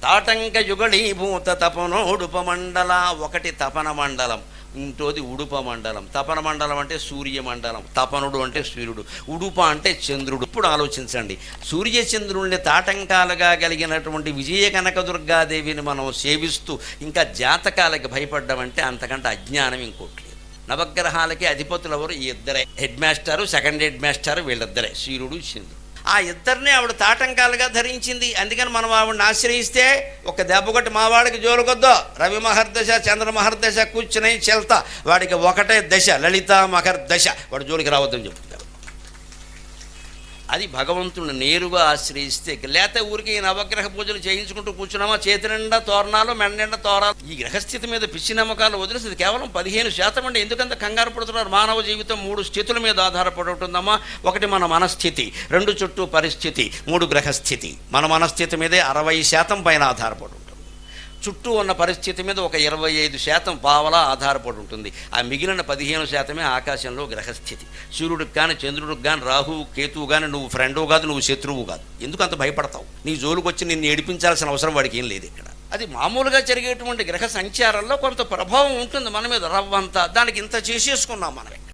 తాటంక యుగళీభూత తపనోడుపమండల. ఒకటి తపన మండలం, ఇంకోది ఉడుప మండలం. తపన మండలం అంటే సూర్యమండలం, తపనుడు అంటే సూర్యుడు, ఉడుప అంటే చంద్రుడు. ఇప్పుడు ఆలోచించండి, సూర్యచంద్రుల్ని తాటంకాలుగా కలిగినటువంటి విజయ కనకదుర్గాదేవిని మనం సేవిస్తూ ఇంకా జాతకాలకి భయపడ్డామంటే అంతకంటే అజ్ఞానం ఇంకోటి లేదు. నవగ్రహాలకి అధిపతులు ఎవరు? ఈ ఇద్దరే, హెడ్ మాస్టారు, సెకండ్ హెడ్ మాస్టారు, వీళ్ళిద్దరే, సూర్యుడు చంద్రుడు. ఆ ఇద్దరిని ఆవిడ తాటంకాలుగా ధరించింది. అందుకని మనం ఆవిడని ఆశ్రయిస్తే ఒక దెబ్బకొట్టి మావాడికి జోలుకొద్దో, రవి మహర్దశ చంద్ర మహర్దశ కూర్చుని చెల్తా, వాడికి ఒకటే దశ లలిత మహర్దశ, వాడు జోలికి రావద్దని చెప్తున్నారు. అది భగవంతుని నేరుగా ఆశ్రయిస్తే. లేకపోతే ఊరికి ఈ నవగ్రహ పూజలు చేయించుకుంటూ కూర్చున్నామా, చేతి నిండా తోరణాలు, మెడ నిండా తోరాలు. ఈ గ్రహస్థితి మీద పిచ్చి నమ్మకాలు వదిలేసి కేవలం 15% అండి. ఎందుకంత కంగారు పడుతున్నారు? మానవ జీవితం 3 స్థితుల మీద ఆధారపడి ఉంటుందమ్మా. ఒకటి మన మనస్థితి, 2 చుట్టూ పరిస్థితి, 3 గ్రహస్థితి. మన మనస్థితి మీదే 60% పైన ఆధారపడి ఉంటుంది. చుట్టూ ఉన్న పరిస్థితి మీద ఒక 25% పావలా ఆధారపడి ఉంటుంది. ఆ మిగిలిన 15% ఆకాశంలో గ్రహస్థితి. సూర్యుడికి కానీ చంద్రుడికి కానీ రాహువు కేతువు కానీ నువ్వు ఫ్రెండు కాదు, నువ్వు శత్రువు కాదు. ఎందుకు అంత భయపడతావు? నీ జోలికి వచ్చి నిన్ను ఏడిపించాల్సిన అవసరం వాడికి ఏం లేదు ఇక్కడ. అది మామూలుగా జరిగేటువంటి గ్రహ సంచారంలో కొంత ప్రభావం ఉంటుంది మన మీద, రవ్వంతా. దానికి ఇంత చేసేసుకున్నాం మనం.